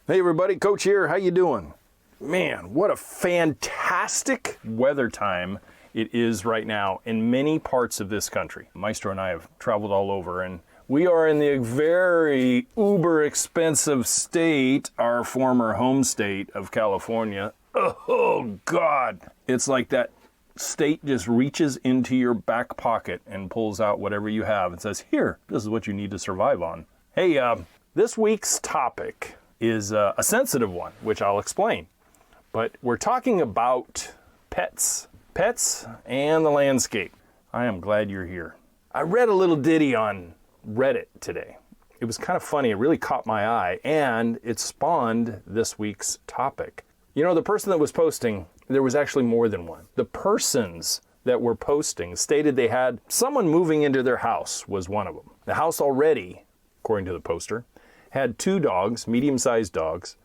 Hey everybody, Coach here. How you doing? Man, what a fantastic weather time it is right now in many parts of this country. Maestro and I have traveled all over, and we are in the very uber expensive state, our former home state of California. Oh God, it's like that state just reaches into your back pocket and pulls out whatever you have and says, here, this is what you need to survive on. Hey, this week's topic is a sensitive one, which I'll explain. But we're talking about pets and the landscape. I am glad you're here. I read a little ditty on Reddit today. It was kind of funny. It really caught my eye, and it spawned this week's topic. You know, the person that was posting, there was actually more than one. The persons that were posting stated they had someone moving into their house was one of them. The house already, according to the poster, had 2 dogs, medium-sized dogs,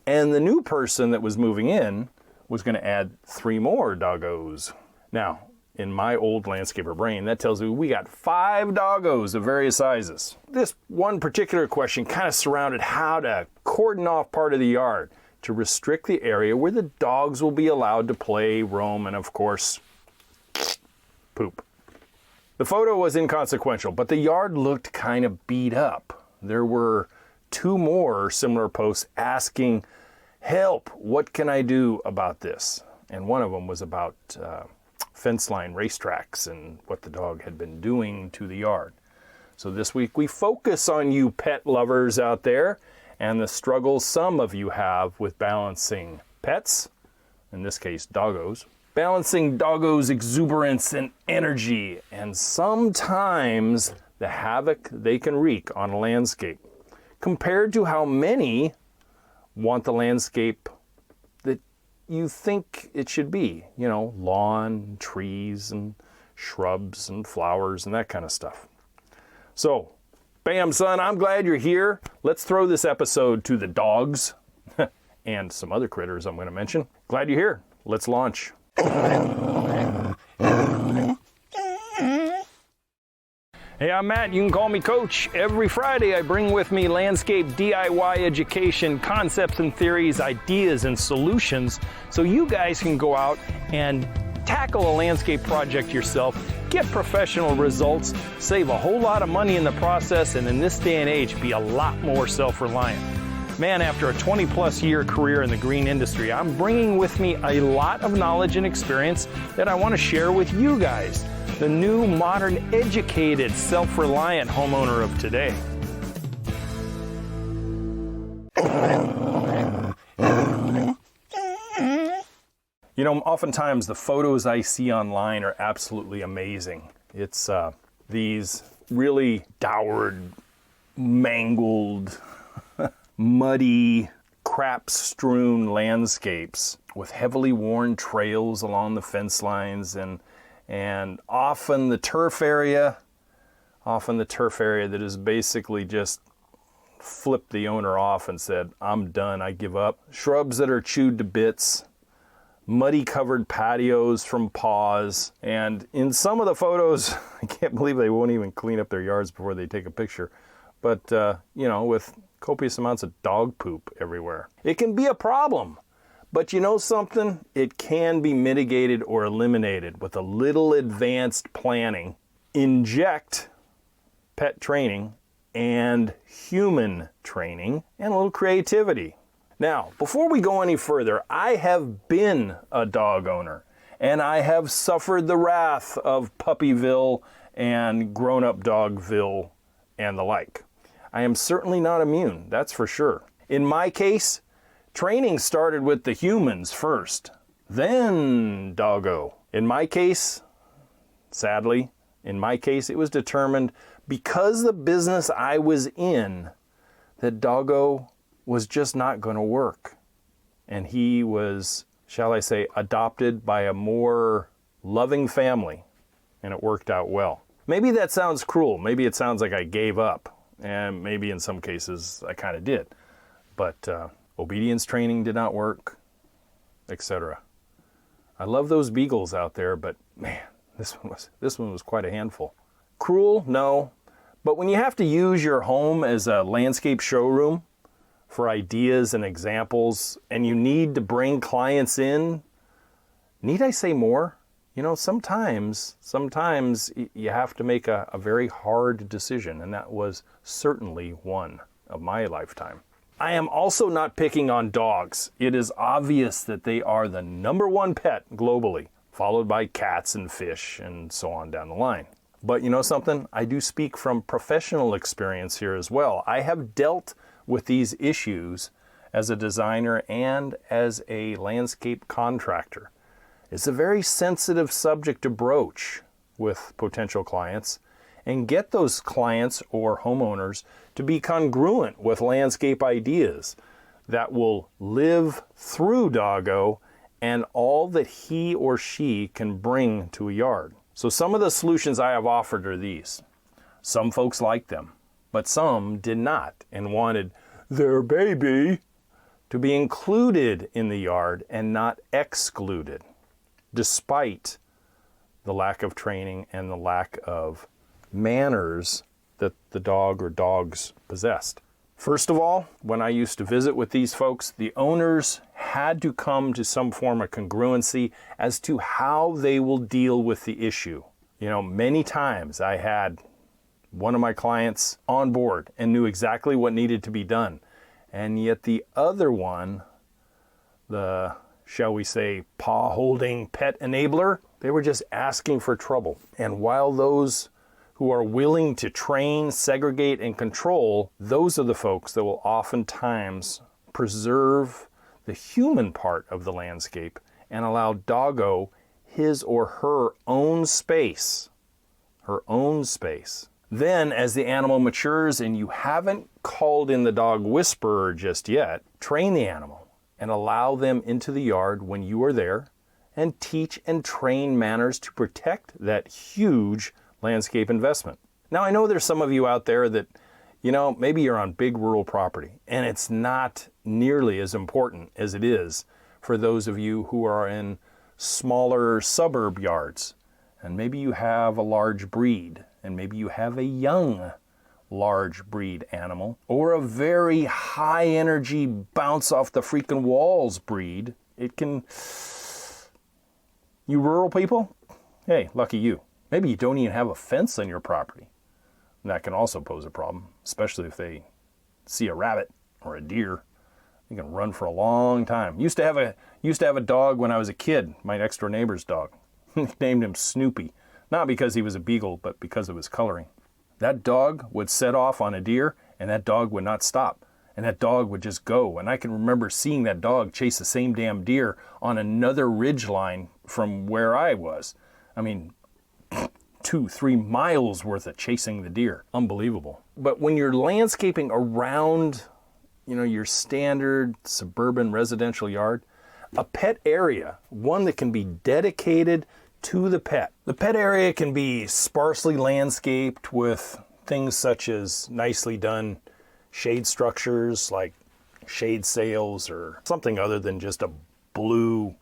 and the new person that was moving in was going to add 3 more doggos. Now, in my old landscaper brain, that tells me we got 5 doggos of various sizes. This one particular question kind of surrounded how to cordon off part of the yard to restrict the area where the dogs will be allowed to play, roam, and of course, poop. The photo was inconsequential, but the yard looked kind of beat up. There were 2 more similar posts asking, help, what can I do about this? And one of them was about fence line racetracks and what the dog had been doing to the yard. So this week we focus on you pet lovers out there and the struggles some of you have with balancing pets, in this case doggos, balancing doggos' exuberance and energy, and sometimes the havoc they can wreak on a landscape, compared to how many want the landscape that you think it should be. You know, lawn, trees, and shrubs, and flowers, and that kind of stuff. So, bam, son, I'm glad you're here. Let's throw this episode to the dogs and some other critters I'm going to mention. Glad you're here. Let's launch. Hey, I'm Matt. You can call me Coach. Every Friday, I bring with me landscape DIY education, concepts and theories, ideas and solutions, so you guys can go out and tackle a landscape project yourself, get professional results, save a whole lot of money in the process, and in this day and age, be a lot more self-reliant. Man, after a 20-plus year career in the green industry, I'm bringing with me a lot of knowledge and experience that I want to share with you guys, the new, modern, educated, self-reliant homeowner of today. You know, oftentimes the photos I see online are absolutely amazing. It's these really dowered, mangled, muddy, crap-strewn landscapes with heavily worn trails along the fence lines, and often the turf area that is basically just flipped the owner off and said, I'm done, I give up. Shrubs that are chewed to bits, muddy covered patios from paws, and in some of the photos, I can't believe they won't even clean up their yards before they take a picture, but you know, with copious amounts of dog poop everywhere. It can be a problem. But you know something? It can be mitigated or eliminated with a little advanced planning. Inject pet training and human training and a little creativity. Now, before we go any further, I have been a dog owner and I have suffered the wrath of Puppyville and grown-up Dogville and the like. I am certainly not immune, that's for sure. In my case, training started with the humans first, then doggo. In my case, sadly, it was determined because the business I was in that doggo was just not going to work. And he was, shall I say, adopted by a more loving family, and it worked out well. Maybe that sounds cruel. Maybe it sounds like I gave up, and maybe in some cases I kind of did. But obedience training did not work, etc. I love those beagles out there, but man, this one was quite a handful. Cruel? No. But when you have to use your home as a landscape showroom for ideas and examples, and you need to bring clients in, need I say more? You know, sometimes you have to make a very hard decision, and that was certainly one of my lifetime. I am also not picking on dogs. It is obvious that they are the #1 pet globally, followed by cats and fish and so on down the line. But you know something? I do speak from professional experience here as well. I have dealt with these issues as a designer and as a landscape contractor. It's a very sensitive subject to broach with potential clients and get those clients or homeowners to be congruent with landscape ideas that will live through Doggo and all that he or she can bring to a yard. So some of the solutions I have offered are these. Some folks liked them, but some did not and wanted their baby to be included in the yard and not excluded, despite the lack of training and the lack of manners that the dog or dogs possessed. First of all, when I used to visit with these folks, the owners had to come to some form of congruency as to how they will deal with the issue. You know, many times I had one of my clients on board and knew exactly what needed to be done. And yet the other one, the, shall we say, paw-holding pet enabler, they were just asking for trouble. And while those who are willing to train, segregate, and control, those are the folks that will oftentimes preserve the human part of the landscape and allow Doggo his or her own space. Her own space. Then, as the animal matures and you haven't called in the dog whisperer just yet, train the animal and allow them into the yard when you are there and teach and train manners to protect that huge landscape investment. Now, I know there's some of you out there that, you know, maybe you're on big rural property and it's not nearly as important as it is for those of you who are in smaller suburb yards. And maybe you have a large breed, and maybe you have a young large breed animal, or a very high energy bounce off the freaking walls breed. It can, you rural people, hey, lucky you. Maybe you don't even have a fence on your property. And that can also pose a problem, especially if they see a rabbit or a deer. They can run for a long time. Used to have a dog when I was a kid, my next door neighbor's dog. Named him Snoopy, not because he was a beagle, but because of his coloring. That dog would set off on a deer, and that dog would not stop. And that dog would just go. And I can remember seeing that dog chase the same damn deer on another ridge line from where I was. I mean, 2-3 miles worth of chasing the deer. Unbelievable. But when you're landscaping around, you know, your standard suburban residential yard, a pet area, one that can be dedicated to the pet. The pet area can be sparsely landscaped with things such as nicely done shade structures like shade sails or something other than just a blue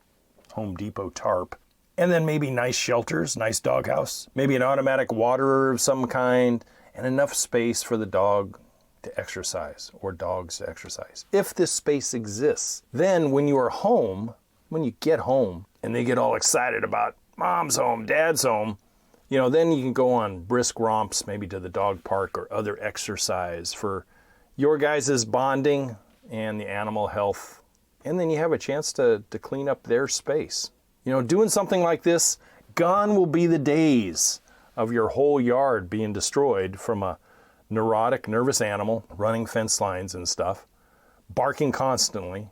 Home Depot tarp. And then maybe nice shelters, nice doghouse, maybe an automatic waterer of some kind, and enough space for the dog to exercise or dogs to exercise. If this space exists, then when you are home, when you get home and they get all excited about mom's home, dad's home, you know, then you can go on brisk romps, maybe to the dog park or other exercise for your guys' bonding and the animal health. And then you have a chance to clean up their space. You know, doing something like this, gone will be the days of your whole yard being destroyed from a neurotic, nervous animal running fence lines and stuff, barking constantly,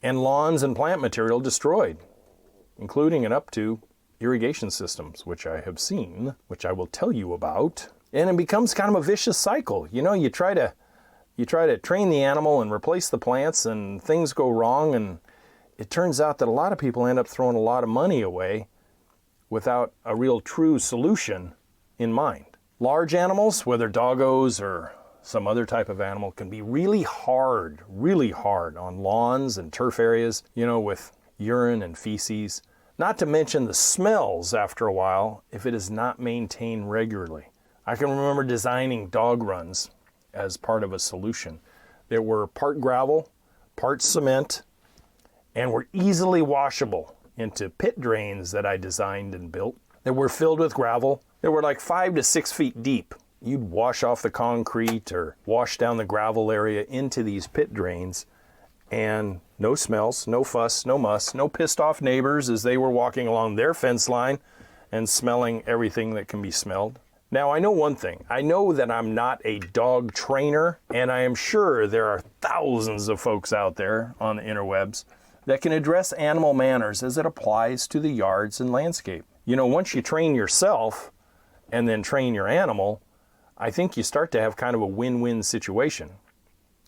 and lawns and plant material destroyed, including and up to irrigation systems, which I have seen, which I will tell you about. And it becomes kind of a vicious cycle. You know, you try to train the animal and replace the plants, and things go wrong, and it turns out that a lot of people end up throwing a lot of money away without a real true solution in mind. Large animals, whether doggos or some other type of animal, can be really hard on lawns and turf areas, you know, with urine and feces. Not to mention the smells after a while if it is not maintained regularly. I can remember designing dog runs as part of a solution that were part gravel, part cement, and were easily washable into pit drains that I designed and built that were filled with gravel that were like 5 to 6 feet deep. You'd wash off the concrete or wash down the gravel area into these pit drains, and no smells, no fuss, no muss, no pissed off neighbors as they were walking along their fence line and smelling everything that can be smelled. Now, I know one thing. I know that I'm not a dog trainer, and I am sure there are thousands of folks out there on the interwebs that can address animal manners as it applies to the yards and landscape. You know, once you train yourself and then train your animal, I think you start to have kind of a win-win situation,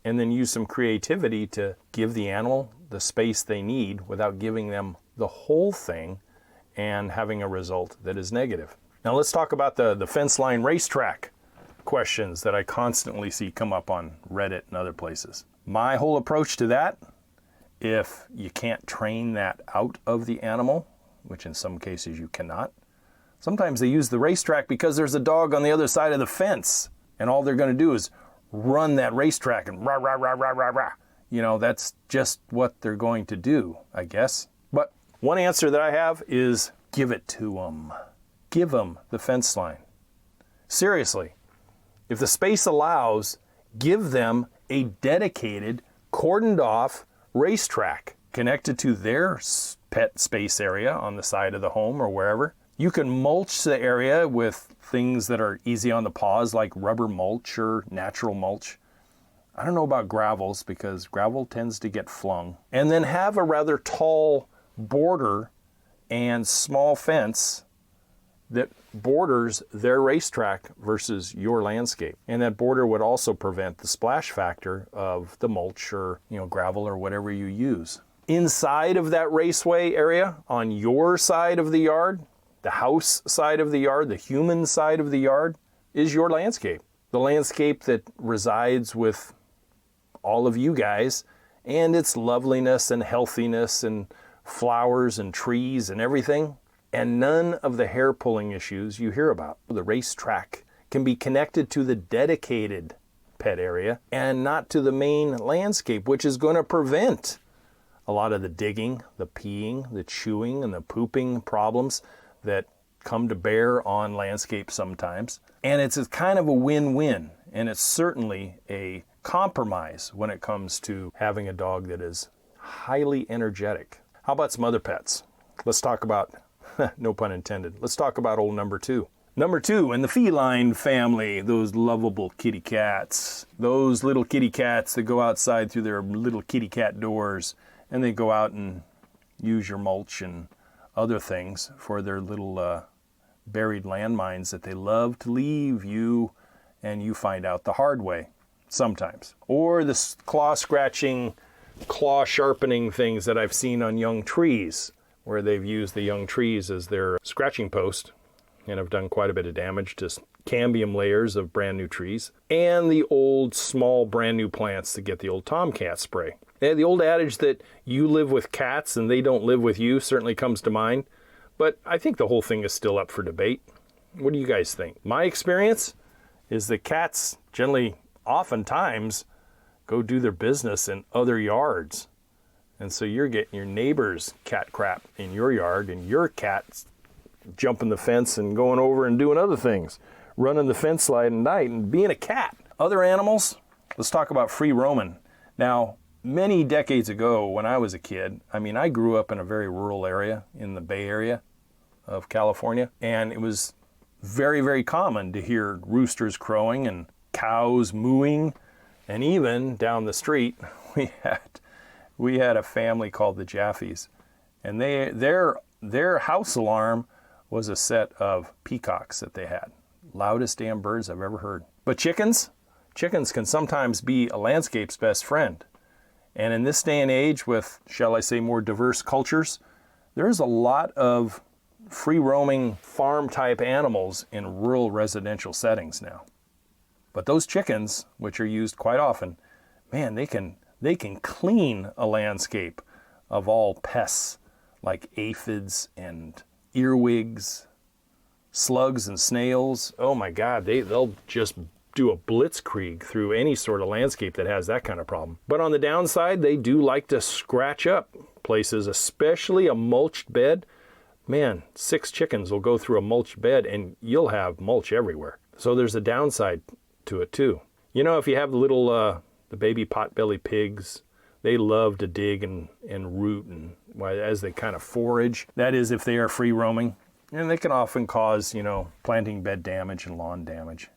and then use some creativity to give the animal the space they need without giving them the whole thing and having a result that is negative. Now let's talk about the fence line racetrack questions that I constantly see come up on Reddit and other places. My whole approach to that, if you can't train that out of the animal, which in some cases you cannot, sometimes they use the racetrack because there's a dog on the other side of the fence, and all they're going to do is run that racetrack and rah, rah, rah, rah, rah, rah. You know, that's just what they're going to do, I guess. But one answer that I have is give it to them. Give them the fence line. Seriously, if the space allows, give them a dedicated, cordoned off racetrack connected to their pet space area on the side of the home or wherever. You can mulch the area with things that are easy on the paws, like rubber mulch or natural mulch. I don't know about gravels because gravel tends to get flung. And then have a rather tall border and small fence that borders their racetrack versus your landscape. And that border would also prevent the splash factor of the mulch or, gravel or whatever you use. Inside of that raceway area, on your side of the yard, the house side of the yard, the human side of the yard, is your landscape. The landscape that resides with all of you guys and its loveliness and healthiness and flowers and trees and everything, and none of the hair-pulling issues you hear about. The racetrack can be connected to the dedicated pet area and not to the main landscape, which is going to prevent a lot of the digging, the peeing, the chewing, and the pooping problems that come to bear on landscape sometimes. And it's kind of a win-win, and it's certainly a compromise when it comes to having a dog that is highly energetic. How about some other pets? Let's talk about, no pun intended, let's talk about old number two. Number two in the feline family, those lovable kitty cats. Those little kitty cats that go outside through their little kitty cat doors, and they go out and use your mulch and other things for their little buried landmines that they love to leave you, and you find out the hard way sometimes. Or the claw-scratching, claw-sharpening things that I've seen on young trees, where they've used the young trees as their scratching post and have done quite a bit of damage to cambium layers of brand new trees, and the old small brand new plants to get the old tomcat spray. And the old adage that you live with cats and they don't live with you certainly comes to mind, but I think the whole thing is still up for debate. What do you guys think? My experience is that cats generally, oftentimes, go do their business in other yards. And so you're getting your neighbor's cat crap in your yard, and your cat's jumping the fence and going over and doing other things, running the fence line at night and being a cat. Other animals, let's talk about free roaming. Now, many decades ago when I was a kid, I grew up in a very rural area in the Bay Area of California, and it was very, very common to hear roosters crowing and cows mooing, and even down the street we had a family called the Jaffes, and their house alarm was a set of peacocks that they had. Loudest damn birds I've ever heard. But chickens can sometimes be a landscape's best friend. And in this day and age with, shall I say, more diverse cultures, there's a lot of free-roaming farm-type animals in rural residential settings now. But those chickens, which are used quite often, man, they can clean a landscape of all pests like aphids and earwigs, slugs and snails. Oh my God, they'll just do a blitzkrieg through any sort of landscape that has that kind of problem. But on the downside, they do like to scratch up places, especially a mulched bed. Man, 6 chickens will go through a mulched bed and you'll have mulch everywhere. So there's a downside to it too. You know, if you have the little, the baby potbelly pigs, they love to dig and root and as they kind of forage. That is if they are free roaming. And they can often cause, planting bed damage and lawn damage.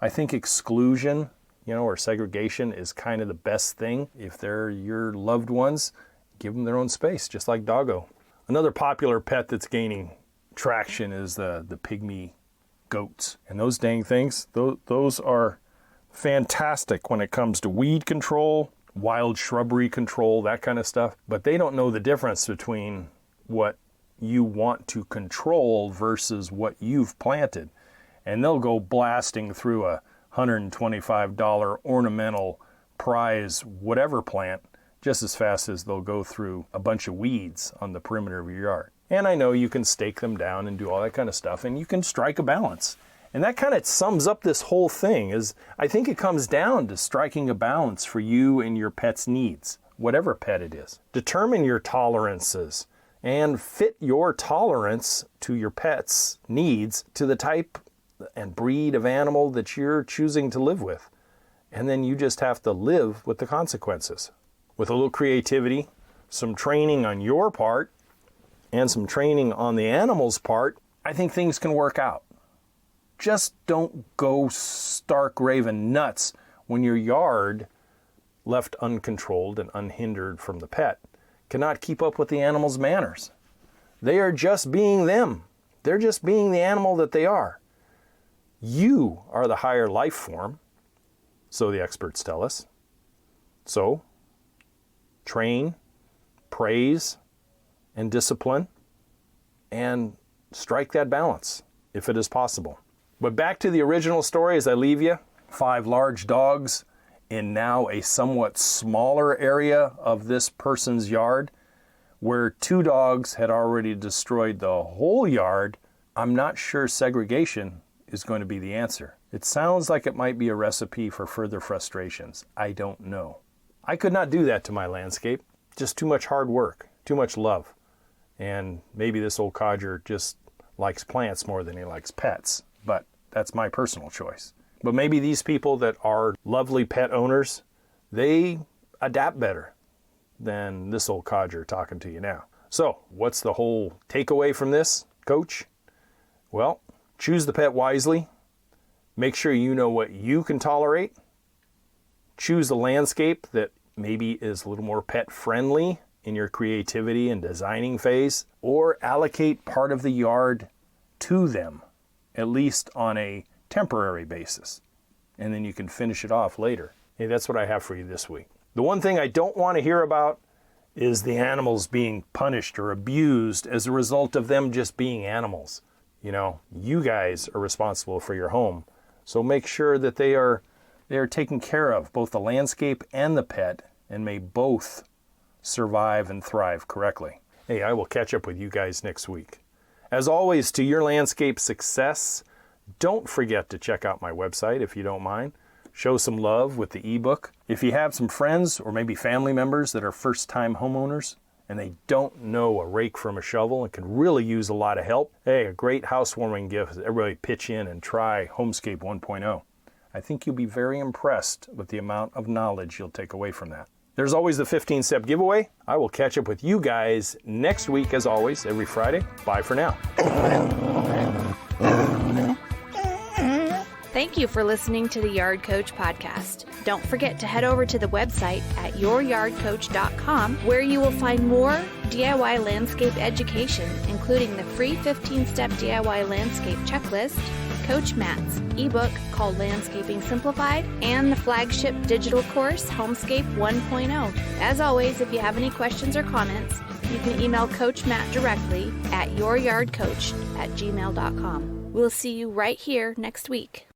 I think exclusion, or segregation is kind of the best thing. If they're your loved ones, give them their own space, just like doggo. Another popular pet that's gaining traction is the pygmy goats. And those dang things, those are fantastic when it comes to weed control, wild shrubbery control, that kind of stuff. But they don't know the difference between what you want to control versus what you've planted. And they'll go blasting through a $125 ornamental prize whatever plant just as fast as they'll go through a bunch of weeds on the perimeter of your yard. And I know you can stake them down and do all that kind of stuff, and you can strike a balance. And that kind of sums up this whole thing. Is I think it comes down to striking a balance for you and your pet's needs, whatever pet it is. Determine your tolerances and fit your tolerance to your pet's needs to the type and breed of animal that you're choosing to live with. And then you just have to live with the consequences. With a little creativity, some training on your part, and some training on the animal's part, I think things can work out. Just don't go stark raving nuts when your yard, left uncontrolled and unhindered from the pet, cannot keep up with the animal's manners. They are just being them. They're just being the animal that they are. You are the higher life form, so the experts tell us. So, train, praise, and discipline, and strike that balance if it is possible. But back to the original story as I leave you. 5 large dogs in now a somewhat smaller area of this person's yard, where 2 dogs had already destroyed the whole yard. I'm not sure segregation is going to be the answer. It sounds like it might be a recipe for further frustrations. I don't know. I could not do that to my landscape. Just too much hard work, too much love. And maybe this old codger just likes plants more than he likes pets, but that's my personal choice. But maybe these people that are lovely pet owners, they adapt better than this old codger talking to you now. So what's the whole takeaway from this, Coach? Well, choose the pet wisely. Make sure you know what you can tolerate. Choose a landscape that maybe is a little more pet friendly in your creativity and designing phase, or allocate part of the yard to them, at least on a temporary basis. And then you can finish it off later. Hey, that's what I have for you this week. The one thing I don't want to hear about is the animals being punished or abused as a result of them just being animals. You guys are responsible for your home. So make sure that they are taken care of, both the landscape and the pet, and may both survive and thrive correctly. Hey, I will catch up with you guys next week. As always, to your landscape success, don't forget to check out my website if you don't mind. Show some love with the ebook. If you have some friends or maybe family members that are first-time homeowners and they don't know a rake from a shovel and can really use a lot of help, hey, a great housewarming gift is everybody pitch in and try Homescape 1.0. I think you'll be very impressed with the amount of knowledge you'll take away from that. There's always the 15-step giveaway. I will catch up with you guys next week, as always, every Friday. Bye for now. Thank you for listening to the Yard Coach podcast. Don't forget to head over to the website at youryardcoach.com, where you will find more DIY landscape education, including the free 15-step DIY landscape checklist, Coach Matt's ebook called Landscaping Simplified, and the flagship digital course, Homescape 1.0. As always, if you have any questions or comments, you can email Coach Matt directly at youryardcoach@gmail.com. We'll see you right here next week.